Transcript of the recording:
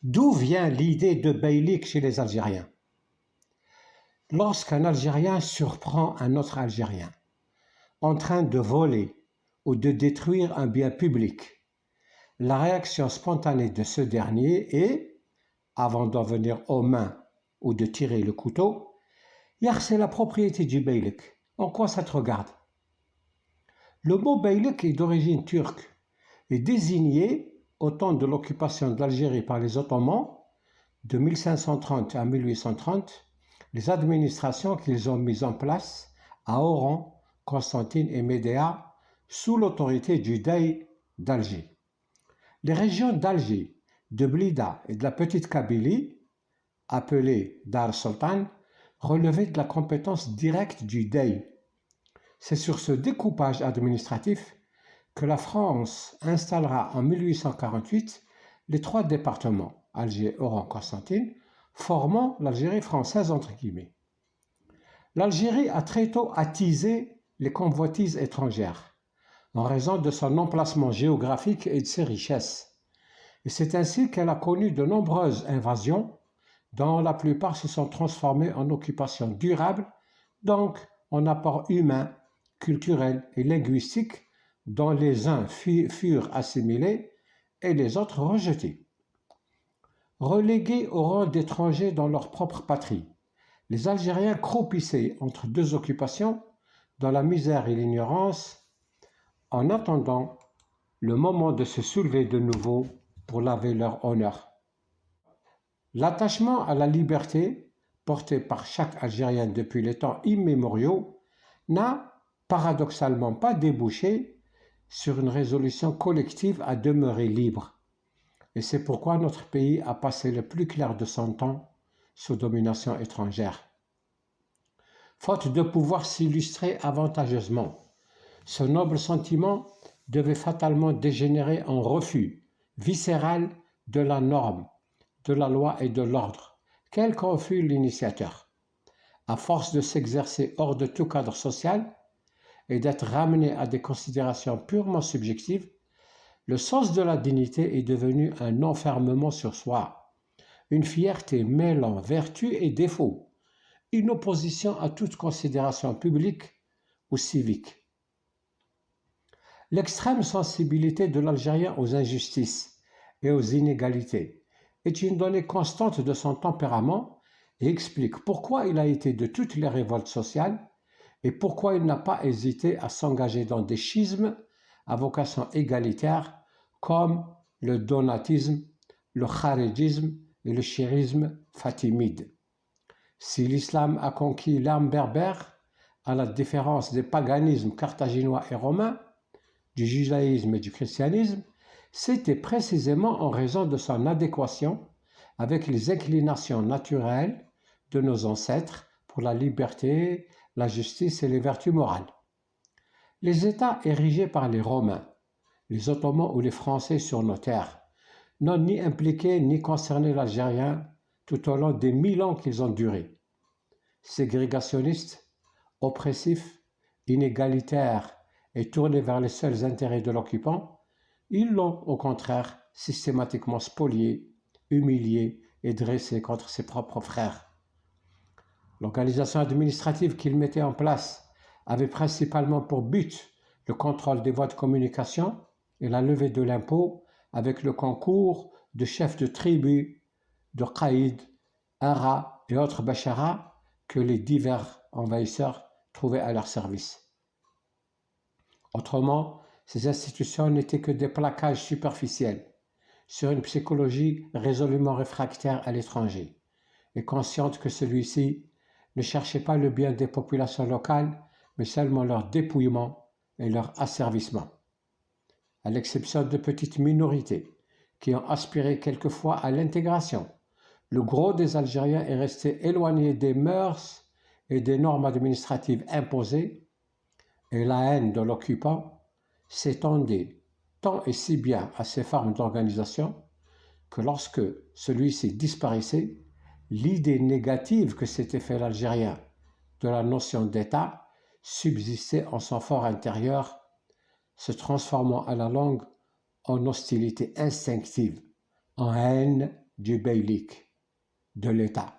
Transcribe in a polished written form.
D'où vient l'idée de beylik chez les Algériens? Lorsqu'un Algérien surprend un autre Algérien en train de voler ou de détruire un bien public, la réaction spontanée de ce dernier est, avant d'en venir aux mains ou de tirer le couteau, « Yar, c'est la propriété du beylik, en quoi ça te regarde ?» Le mot beylik est d'origine turque et désignait, au temps de l'occupation de l'Algérie par les Ottomans, de 1530 à 1830, les administrations qu'ils ont mises en place à Oran, Constantine et Médéa sous l'autorité du Dey d'Alger. Les régions d'Alger, de Blida et de la Petite Kabylie, appelées Dar Sultan, relevaient de la compétence directe du Dey. C'est sur ce découpage administratif que la France installera en 1848 les 3 départements, Alger, Oran, Constantine, formant l'Algérie française entre guillemets. L'Algérie a très tôt attisé les convoitises étrangères en raison de son emplacement géographique et de ses richesses. Et c'est ainsi qu'elle a connu de nombreuses invasions dont la plupart se sont transformées en occupations durables, donc en apports humains, culturels et linguistiques dont les uns furent assimilés et les autres rejetés. Relégués au rang d'étrangers dans leur propre patrie, les Algériens croupissaient entre 2 occupations dans la misère et l'ignorance en attendant le moment de se soulever de nouveau pour laver leur honneur. L'attachement à la liberté, porté par chaque Algérien depuis les temps immémoriaux, n'a paradoxalement pas débouché sur une résolution collective à demeurer libre. Et c'est pourquoi notre pays a passé le plus clair de son temps sous domination étrangère. Faute de pouvoir s'illustrer avantageusement, ce noble sentiment devait fatalement dégénérer en refus viscéral de la norme, de la loi et de l'ordre, quel qu'en fût l'initiateur. À force de s'exercer hors de tout cadre social et d'être ramené à des considérations purement subjectives, le sens de la dignité est devenu un enfermement sur soi, une fierté mêlant vertu et défaut, une opposition à toute considération publique ou civique. L'extrême sensibilité de l'Algérien aux injustices et aux inégalités est une donnée constante de son tempérament et explique pourquoi il a été de toutes les révoltes sociales et pourquoi il n'a pas hésité à s'engager dans des schismes à vocation égalitaire comme le donatisme, le kharidjisme et le chiisme fatimide. Si l'islam a conquis l'âme berbère, à la différence des paganismes carthaginois et romains, du judaïsme et du christianisme, c'était précisément en raison de son adéquation avec les inclinations naturelles de nos ancêtres pour la liberté, la justice et les vertus morales. Les États érigés par les Romains, les Ottomans ou les Français sur nos terres n'ont ni impliqué ni concerné l'Algérien tout au long des 1000 ans qu'ils ont duré. Ségrégationnistes, oppressifs, inégalitaires et tournés vers les seuls intérêts de l'occupant, ils l'ont au contraire systématiquement spolié, humilié et dressé contre ses propres frères. L'organisation administrative qu'ils mettaient en place avait principalement pour but le contrôle des voies de communication et la levée de l'impôt avec le concours de chefs de tribus, de qaïds, haras et autres bacharas que les divers envahisseurs trouvaient à leur service. Autrement, ces institutions n'étaient que des plaquages superficiels sur une psychologie résolument réfractaire à l'étranger et consciente que celui-ci ne cherchait pas le bien des populations locales, mais seulement leur dépouillement et leur asservissement. À l'exception de petites minorités qui ont aspiré quelquefois à l'intégration, le gros des Algériens est resté éloigné des mœurs et des normes administratives imposées, et la haine de l'occupant s'étendait tant et si bien à ces formes d'organisation que lorsque celui-ci disparaissait, l'idée négative que s'était fait l'Algérien de la notion d'État subsistait en son fort intérieur, se transformant à la longue en hostilité instinctive, en haine du beylik, de l'État.